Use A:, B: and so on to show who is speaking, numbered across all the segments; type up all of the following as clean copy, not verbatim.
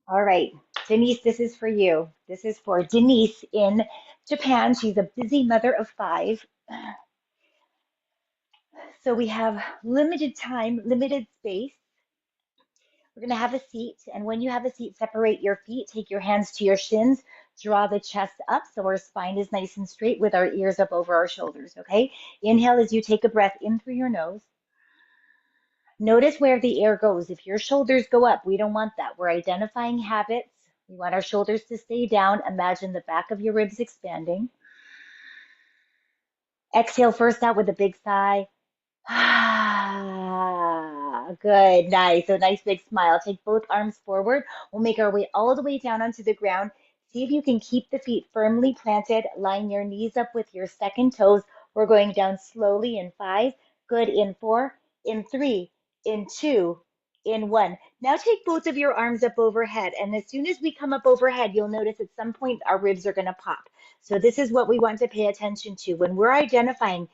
A: All right, Denise, this is for you. This is for Denise in Japan. She's a busy mother of five. So we have limited time, limited space. We're going to have a seat. And when you have a seat, separate your feet, take your hands to your shins, draw the chest up so our spine is nice and straight with our ears up over our shoulders. Okay. Inhale as you take a breath in through your nose. Notice where the air goes. If your shoulders go up, we don't want that. We're identifying habits. We want our shoulders to stay down. Imagine the back of your ribs expanding. Exhale first out with a big sigh. Ah, good, nice. So nice big smile. Take both arms forward. We'll make our way all the way down onto the ground. See if you can keep the feet firmly planted. Line your knees up with your second toes. We're going down slowly in 5. Good, in 4, in 3, in 2, in 1. Now take both of your arms up overhead. And as soon as we come up overhead, you'll notice at some point our ribs are going to pop. So this is what we want to pay attention to. When we're identifying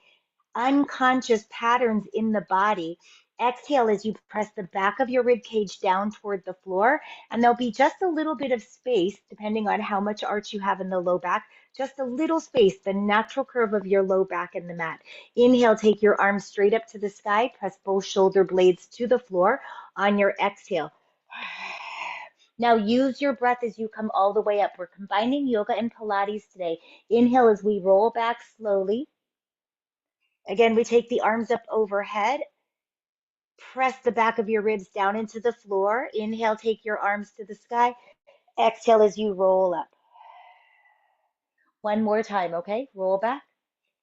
A: unconscious patterns in the body. Exhale as you press the back of your rib cage down toward the floor, and there'll be just a little bit of space, depending on how much arch you have in the low back, just a little space, the natural curve of your low back in the mat. Inhale, take your arms straight up to the sky, press both shoulder blades to the floor on your exhale. Now use your breath as you come all the way up. We're combining yoga and Pilates today. Inhale as we roll back slowly. Again, we take the arms up overhead. Press the back of your ribs down into the floor. Inhale, take your arms to the sky. Exhale as you roll up. One more time, okay? Roll back.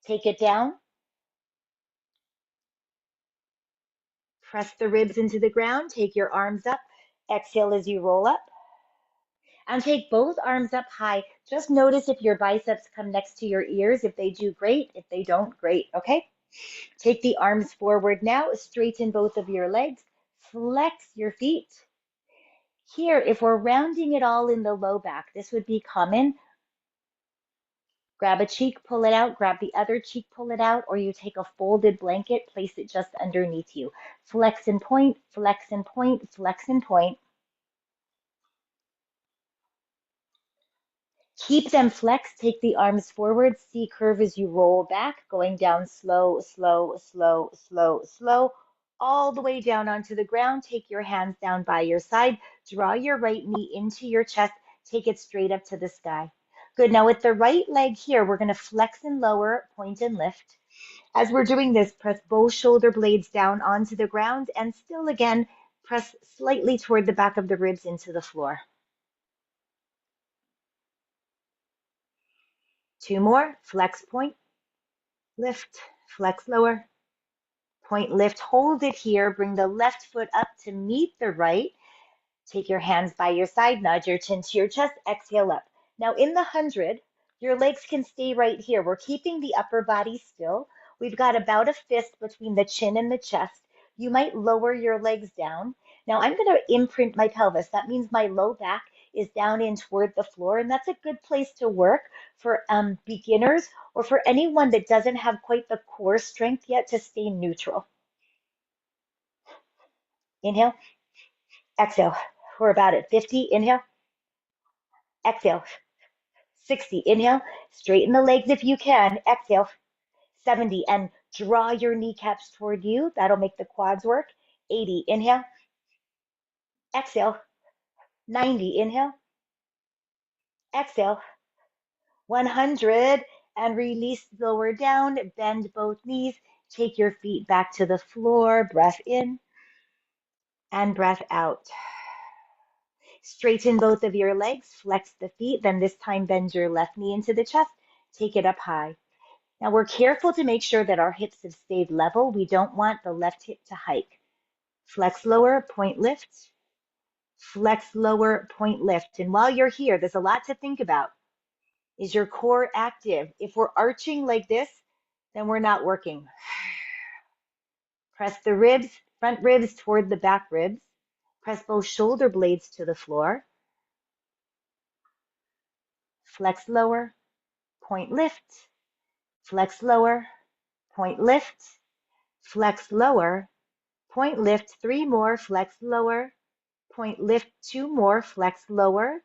A: Take it down. Press the ribs into the ground. Take your arms up. Exhale as you roll up. And take both arms up high. Just notice if your biceps come next to your ears. If they do, great. If they don't, great, okay? Take the arms forward now. Straighten both of your legs. Flex your feet. Here, if we're rounding it all in the low back, this would be common. Grab a cheek, pull it out, grab the other cheek, pull it out, or you take a folded blanket, place it just underneath you. Flex and point, flex and point, flex and point. Keep them flexed, take the arms forward, C curve as you roll back, going down slow, slow, slow, slow, slow, all the way down onto the ground. Take your hands down by your side, draw your right knee into your chest, take it straight up to the sky. Good, now with the right leg here, we're gonna flex and lower, point and lift. As we're doing this, press both shoulder blades down onto the ground and still again, press slightly toward the back of the ribs into the floor. 2 more, flex, point, lift, flex, lower, point, lift, hold it here, bring the left foot up to meet the right. Take your hands by your side, nod your chin to your chest, exhale up. Now in the 100, your legs can stay right here. We're keeping the upper body still. We've got about a fist between the chin and the chest. You might lower your legs down. Now I'm going to imprint my pelvis. That means my low back is down in toward the floor, and that's a good place to work for beginners or for anyone that doesn't have quite the core strength yet to stay neutral. Inhale, exhale. We're about at 50. Inhale, exhale. 60. Inhale, straighten the legs if you can. Exhale, 70. And draw your kneecaps toward you. That'll make the quads work. 80. Inhale, exhale. 90. Inhale, exhale. 100. And release, lower down. Bend both knees. Take your feet back to the floor. Breath in and breath out. Straighten both of your legs. Flex the feet. Then this time bend your left knee into the chest. Take it up high. Now we're careful to make sure that our hips have stayed level. We don't want the left hip to hike. Flex lower, point lift. Flex lower, point lift. And while you're here, there's a lot to think about. Is your core active? If we're arching like this, then we're not working. Press the ribs, front ribs toward the back ribs. Press both shoulder blades to the floor. Flex lower, point lift. Flex lower, point lift. Flex lower, point lift. 3 more, flex lower, Point, lift 2 more, flex lower.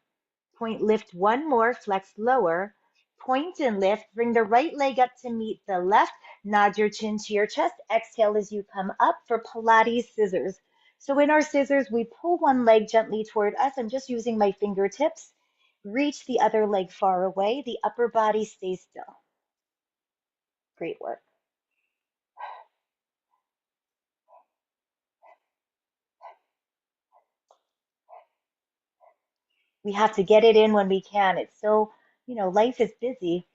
A: Point, lift 1 more, flex lower. Point and lift. Bring the right leg up to meet the left. Nod your chin to your chest. Exhale as you come up for Pilates scissors. So in our scissors, we pull one leg gently toward us. I'm just using my fingertips. Reach the other leg far away. The upper body stays still. Great work. We have to get it in when we can. It's so, life is busy.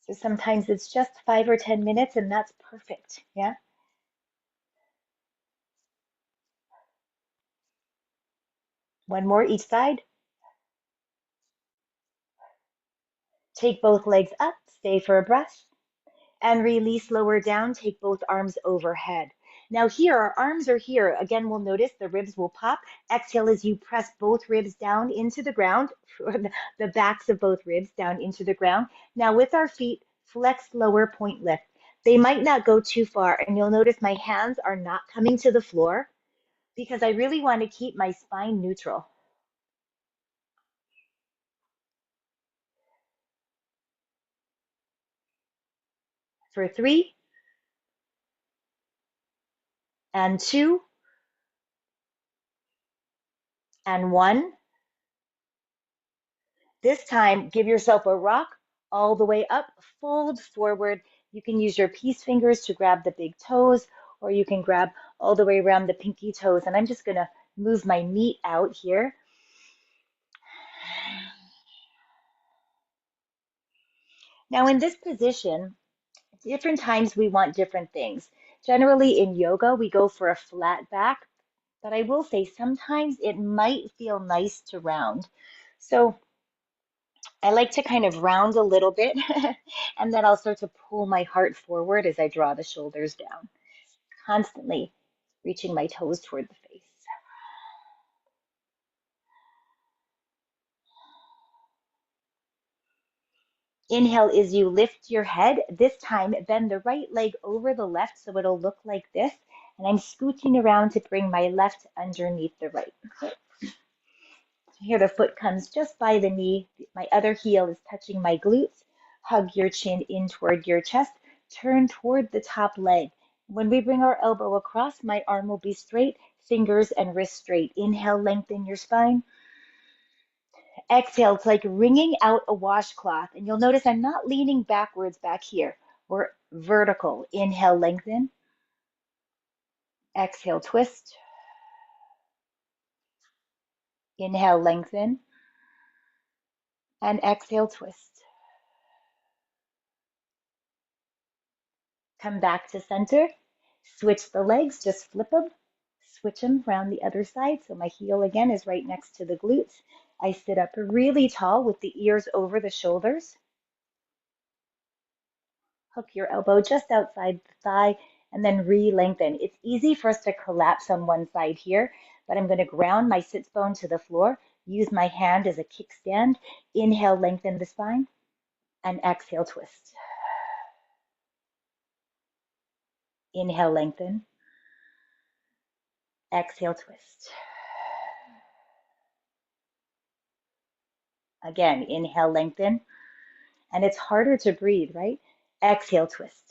A: So sometimes it's just 5 or 10 minutes and that's perfect. Yeah. One more each side. Take both legs up, stay for a breath, and release lower down. Take both arms overhead. Now here, our arms are here. Again, we'll notice the ribs will pop. Exhale as you press both ribs down into the ground, the backs of both ribs down into the ground. Now with our feet, flex lower, point lift. They might not go too far, and you'll notice my hands are not coming to the floor because I really want to keep my spine neutral. For 3 and 2 and 1. This time, give yourself a rock all the way up, fold forward. You can use your peace fingers to grab the big toes, or you can grab all the way around the pinky toes. And I'm just going to move my meat out here. Now, in this position, different times we want different things. Generally, in yoga, we go for a flat back, but I will say sometimes it might feel nice to round. So I like to kind of round a little bit and then I'll start to pull my heart forward as I draw the shoulders down, constantly reaching my toes toward the face. Inhale as you lift your head. This time, bend the right leg over the left so it'll look like this. And I'm scooching around to bring my left underneath the right. Here the foot comes just by the knee. My other heel is touching my glutes. Hug your chin in toward your chest. Turn toward the top leg. When we bring our elbow across, my arm will be straight, fingers and wrists straight. Inhale, lengthen your spine. Exhale, it's like wringing out a washcloth. And you'll notice I'm not leaning backwards back here. We're vertical. Inhale, lengthen. Exhale, twist. Inhale, lengthen. And exhale, twist. Come back to center. Switch the legs, just flip them. Switch them around the other side. So my heel again is right next to the glutes. I sit up really tall with the ears over the shoulders. Hook your elbow just outside the thigh and then re-lengthen. It's easy for us to collapse on one side here, but I'm going to ground my sits bone to the floor, use my hand as a kickstand. Inhale, lengthen the spine, and exhale, twist. Inhale, lengthen. Exhale, twist. Again, inhale, lengthen. And it's harder to breathe, right? Exhale, twist.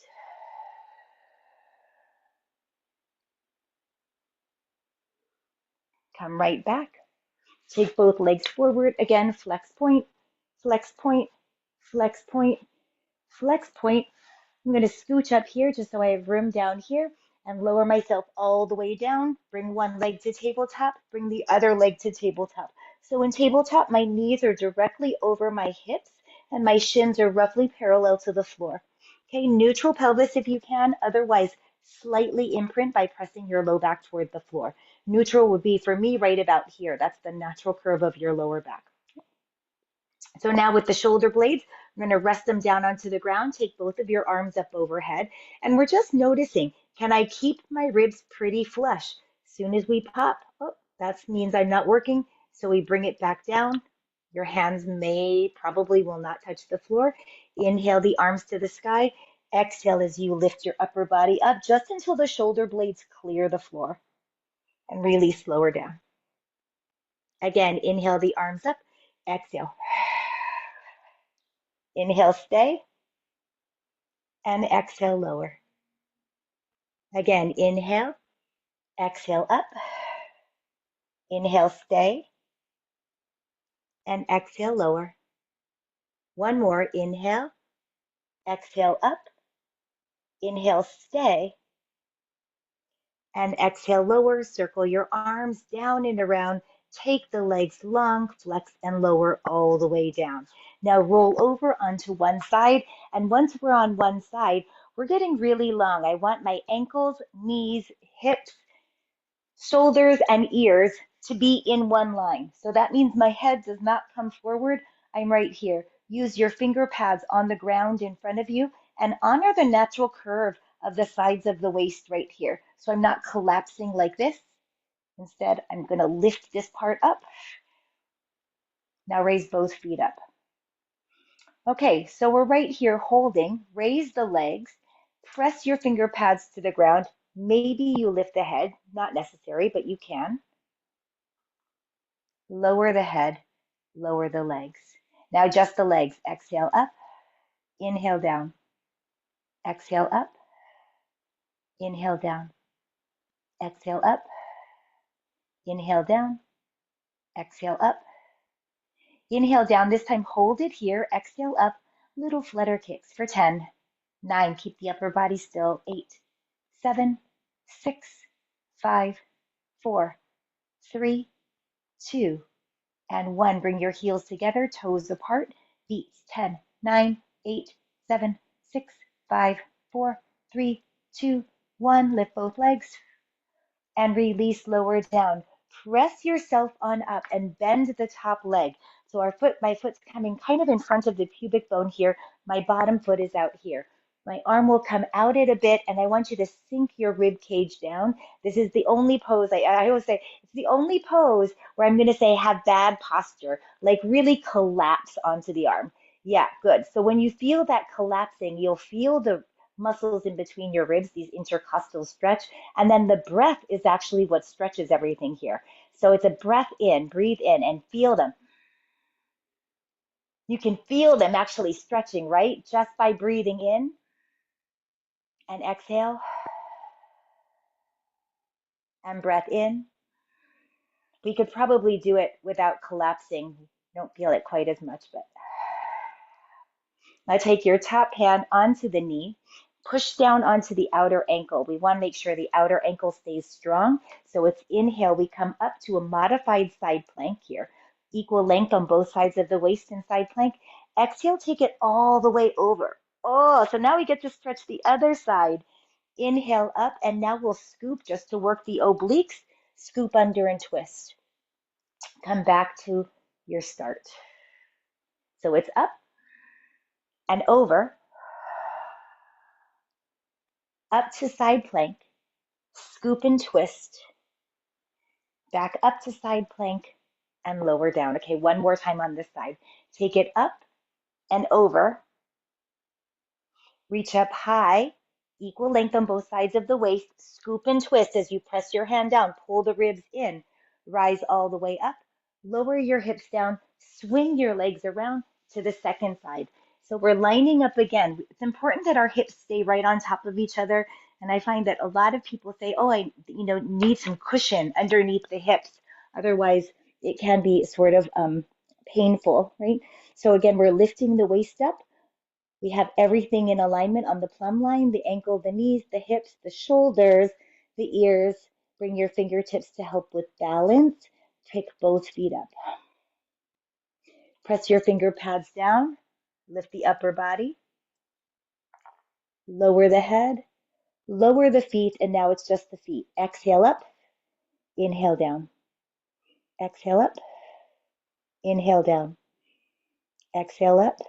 A: Come right back. Take both legs forward. Again, flex point, flex point, flex point, flex point. I'm going to scooch up here just so I have room down here and lower myself all the way down. Bring one leg to tabletop, bring the other leg to tabletop. So in tabletop, my knees are directly over my hips and my shins are roughly parallel to the floor. Okay, neutral pelvis if you can, otherwise slightly imprint by pressing your low back toward the floor. Neutral would be for me right about here. That's the natural curve of your lower back. So now with the shoulder blades, I'm going to rest them down onto the ground. Take both of your arms up overhead. And we're just noticing, can I keep my ribs pretty flush? As soon as we pop, oh, that means I'm not working. So we bring it back down. Your hands probably will not touch the floor. Inhale the arms to the sky. Exhale as you lift your upper body up just until the shoulder blades clear the floor and release lower down. Again, inhale the arms up, exhale. Inhale, stay, and exhale, lower. Again, inhale, exhale up, inhale, stay, and exhale, lower. One more, inhale, exhale up, inhale, stay, and exhale, lower. Circle your arms down and around. Take the legs long, flex and lower all the way down. Now roll over onto one side. And once we're on one side, we're getting really long. I want my ankles, knees, hips, shoulders, and ears to be in one line. So that means my head does not come forward. I'm right here. Use your finger pads on the ground in front of you and honor the natural curve of the sides of the waist right here. So I'm not collapsing like this. Instead, I'm going to lift this part up. Now raise both feet up. Okay, so we're right here holding. Raise the legs. Press your finger pads to the ground. Maybe you lift the head. Not necessary, but you can. Lower the head. Lower the legs. Now just the legs. Exhale up. Inhale down. Exhale up. Inhale down. Exhale up. Inhale down. Exhale up. Inhale down. This time hold it here. Exhale up. Little flutter kicks for 10, 9. Keep the upper body still. 8, 7, 6, 5, 4, 3, 2, and 1. Bring your heels together, toes apart. Beats. 10, 9, 8, 7, 6, 5, 4, 3, 2, 1. Lift both legs and release lower down. Press yourself on up and bend the top leg. So my foot's coming kind of in front of the pubic bone here. My bottom foot is out here. My arm will come out it a bit, and I want you to sink your rib cage down. This is the only pose, I always say, it's the only pose where I'm going to say have bad posture, like really collapse onto the arm. Yeah, good. So when you feel that collapsing, you'll feel the muscles in between your ribs, these intercostal stretch, and then the breath is actually what stretches everything here. So it's a breath in, breathe in, and feel them. You can feel them actually stretching, right? Just by breathing in and exhale and breath in. We could probably do it without collapsing. Don't feel it quite as much, but now take your top hand onto the knee, push down onto the outer ankle. We want to make sure the outer ankle stays strong. So it's inhale, we come up to a modified side plank here. Equal length on both sides of the waist and side plank. Exhale, take it all the way over. Oh, so now we get to stretch the other side. Inhale up, and now we'll scoop just to work the obliques. Scoop under and twist. Come back to your start. So it's up and over, up to side plank, scoop and twist, back up to side plank, and lower down. Okay, one more time on this side. Take it up and over, reach up high, equal length on both sides of the waist, scoop and twist as you press your hand down, pull the ribs in, rise all the way up, lower your hips down, swing your legs around to the second side. So we're lining up again. It's important that our hips stay right on top of each other. And I find that a lot of people say, oh, I need some cushion underneath the hips. Otherwise, it can be sort of painful, right? So again, we're lifting the waist up. We have everything in alignment on the plumb line, the ankle, the knees, the hips, the shoulders, the ears. Bring your fingertips to help with balance. Pick both feet up. Press your finger pads down. Lift the upper body. Lower the head. Lower the feet, and now it's just the feet. Exhale up. Inhale down. Exhale up. Inhale down. Exhale up.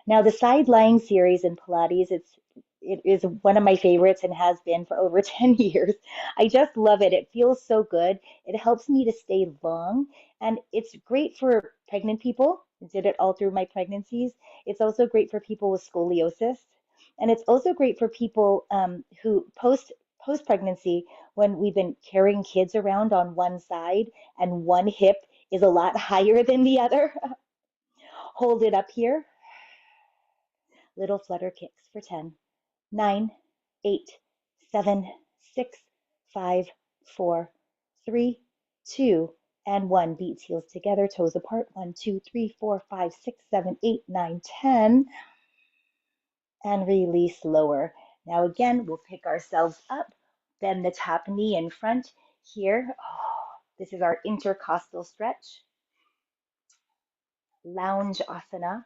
A: Now the side lying series in Pilates, it is one of my favorites and has been for over 10 years. I just love it. It feels so good. It helps me to stay long, and it's great for pregnant people. I did it all through my pregnancies. It's also great for people with scoliosis. And it's also great for people who post pregnancy, when we've been carrying kids around on one side and one hip is a lot higher than the other. Hold it up here. Little flutter kicks for 10, 9, 8, 7, 6, 5, 4, 3, 2, and 1. Beats heels together, toes apart. 1, 2, 3, 4, 5, 6, 7, 8, 9, 10. And release lower. Now again, we'll pick ourselves up, bend the top knee in front here. Oh, this is our intercostal stretch. Lounge asana.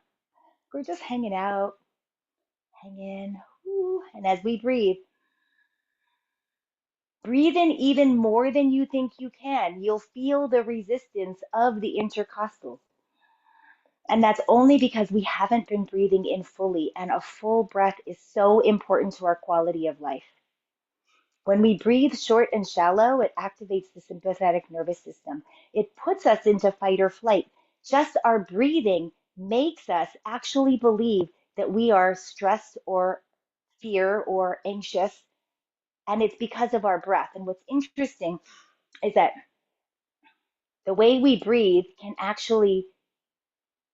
A: We're just hanging out, hang in. Ooh. And as we breathe, breathe in even more than you think you can. You'll feel the resistance of the intercostals. And that's only because we haven't been breathing in fully. And a full breath is so important to our quality of life. When we breathe short and shallow, it activates the sympathetic nervous system. It puts us into fight or flight. Just our breathing makes us actually believe that we are stressed or fear or anxious. And it's because of our breath. And what's interesting is that the way we breathe can actually,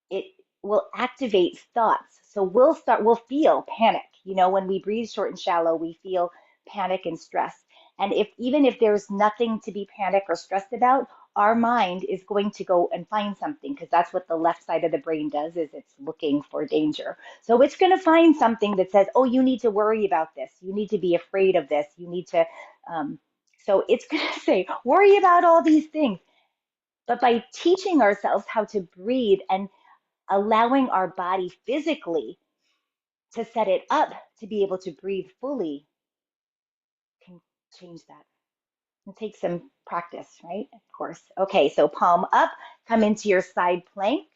A: it will activate thoughts. So we'll feel panic. When we breathe short and shallow, we feel panic and stress. And even if there's nothing to be panicked or stressed about, our mind is going to go and find something, because that's what the left side of the brain does, is it's looking for danger. So it's going to find something that says, oh, you need to worry about this. You need to be afraid of this. You need to, so it's going to say, worry about all these things. But by teaching ourselves how to breathe and allowing our body physically to set it up to be able to breathe fully can change that. It takes some practice, right? Of course. Okay, so palm up, come into your side plank.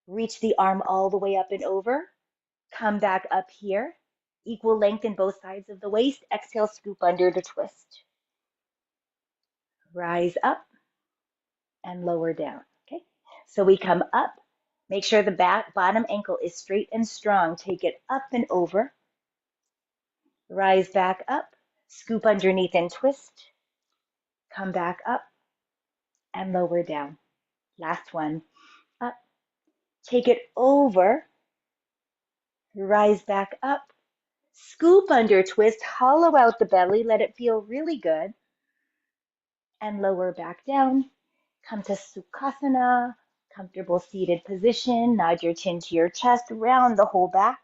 A: Reach the arm all the way up and over. Come back up here. Equal length in both sides of the waist. Exhale, scoop under to twist. Rise up and lower down. Okay, so we come up. Make sure the bottom ankle is straight and strong. Take it up and over. Rise back up, scoop underneath and twist. Come back up and lower down. Last one, up. Take it over, rise back up, scoop under, twist, hollow out the belly, let it feel really good, and lower back down. Come to Sukhasana, comfortable seated position. Nod your chin to your chest, round the whole back.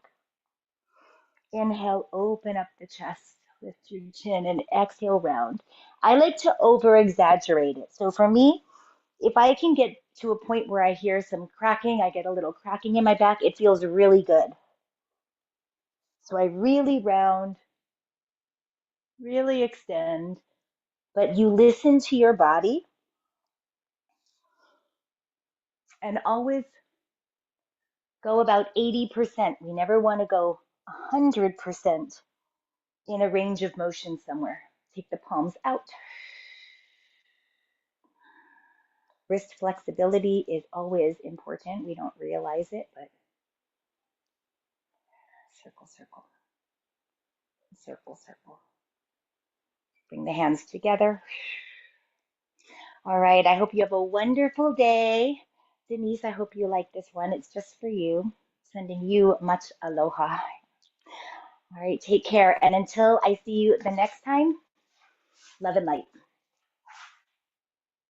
A: Inhale, open up the chest, lift your chin, and exhale, round. I like to over exaggerate it. So for me, if I can get to a point where I hear some cracking, I get a little cracking in my back, it feels really good. So I really round, really extend, but you listen to your body and always go about 80%. We never want to go 100% in a range of motion somewhere. Take the palms out. Wrist flexibility is always important. We don't realize it, but circle, circle, circle, circle. Bring the hands together. All right, I hope you have a wonderful day. Denise, I hope you like this one. It's just for you. Sending you much aloha. All right, take care. And until I see you the next time, love and light.